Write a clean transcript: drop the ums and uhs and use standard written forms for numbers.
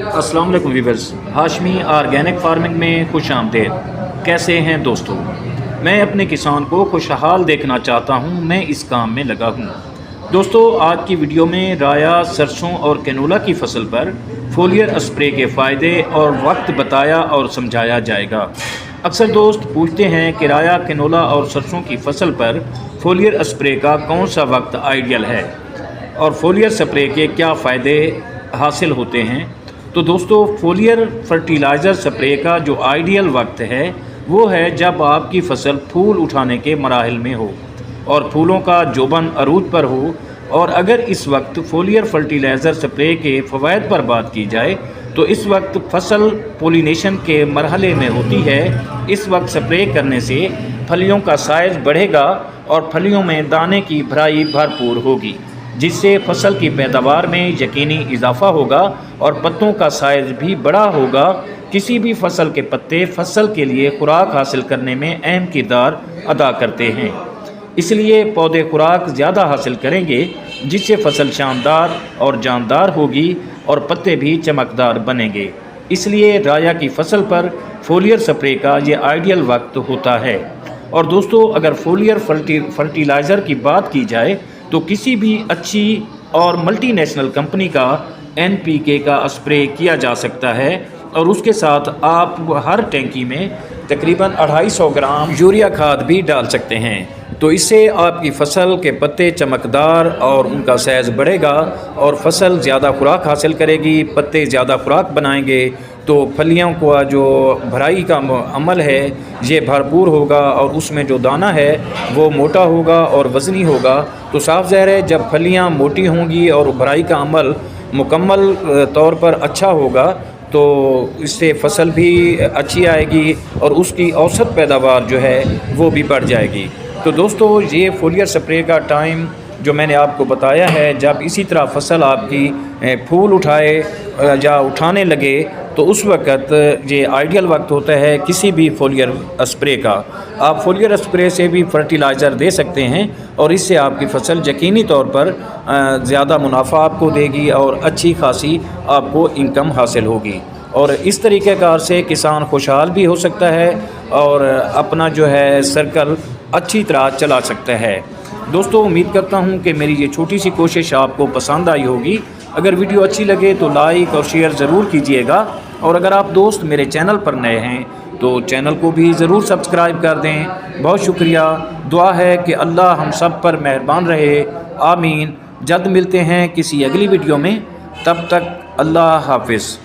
अस्सलाम वालेकुम viewers, Hashmi organic farming में खुश आमदेद। कैसे हैं दोस्तों? मैं अपने किसान को खुशहाल देखना चाहता हूं, मैं इस काम में लगा हूं। दोस्तों, आज की वीडियो में राया, सरसों और कैनोला की फसल पर फोलियर स्प्रे के फ़ायदे और वक्त बताया और समझाया जाएगा। अक्सर दोस्त पूछते हैं कि राया, कैनोला और सरसों की फसल पर फोलियर स्प्रे का कौन सा वक्त आइडियल है और फोलियर स्प्रे के क्या फ़ायदे हासिल होते हैं। तो दोस्तों, फोलियर फर्टिलाइज़र स्प्रे का जो आइडियल वक्त है वो है जब आपकी फसल फूल उठाने के मराहिल में हो और फूलों का जोबन अरूज पर हो। और अगर इस वक्त फोलियर फर्टिलाइज़र स्प्रे के फ़वाइद पर बात की जाए तो इस वक्त फसल पोलिनेशन के मरहले में होती है। इस वक्त स्प्रे करने से फलियों का साइज़ बढ़ेगा और फलियों में दाने की भराई भरपूर होगी, जिससे फसल की पैदावार में यकीनी इजाफा होगा और पत्तों का साइज़ भी बड़ा होगा। किसी भी फसल के पत्ते फसल के लिए खुराक हासिल करने में अहम किरदार अदा करते हैं, इसलिए पौधे खुराक ज़्यादा हासिल करेंगे, जिससे फसल शानदार और जानदार होगी और पत्ते भी चमकदार बनेंगे। इसलिए राया की फसल पर फोलियर स्प्रे का ये आइडियल वक्त होता है। और दोस्तों, अगर फोलियर फर्टिलाइज़र की बात की जाए तो किसी भी अच्छी और मल्टीनेशनल कंपनी का NPK का स्प्रे किया जा सकता है और उसके साथ आप हर टैंकी में तकरीबन 250 ग्राम यूरिया खाद भी डाल सकते हैं। तो इससे आपकी फसल के पत्ते चमकदार और उनका साइज़ बढ़ेगा और फसल ज़्यादा खुराक हासिल करेगी, पत्ते ज़्यादा खुराक बनाएंगे, तो फलियों का जो भराई का अमल है ये भरपूर होगा और उसमें जो दाना है वो मोटा होगा और वज़नी होगा। तो साफ ज़ाहिर है, जब फलियां मोटी होंगी और भराई का अमल मुकम्मल तौर पर अच्छा होगा तो इससे फसल भी अच्छी आएगी और उसकी औसत पैदावार जो है वो भी बढ़ जाएगी। तो दोस्तों, ये फोलियर स्प्रे का टाइम जो मैंने आपको बताया है, जब इसी तरह फसल आपकी फूल उठाए या उठाने लगे तो उस वक़्त ये आइडियल वक्त होता है किसी भी फोलियर स्प्रे का। आप फोलियर स्प्रे से भी फर्टिलाइज़र दे सकते हैं और इससे आपकी फसल यकीनी तौर पर ज़्यादा मुनाफा आपको देगी और अच्छी खासी आपको इनकम हासिल होगी। और इस तरीक़ेकार से किसान खुशहाल भी हो सकता है और अपना जो है सर्कल अच्छी तरह चला सकता है। दोस्तों, उम्मीद करता हूं कि मेरी ये छोटी सी कोशिश आपको पसंद आई होगी। अगर वीडियो अच्छी लगे तो लाइक और शेयर ज़रूर कीजिएगा और अगर आप दोस्त मेरे चैनल पर नए हैं तो चैनल को भी ज़रूर सब्सक्राइब कर दें। बहुत शुक्रिया। दुआ है कि अल्लाह हम सब पर मेहरबान रहे। आमीन। जल्द मिलते हैं किसी अगली वीडियो में, तब तक अल्लाह हाफिज़।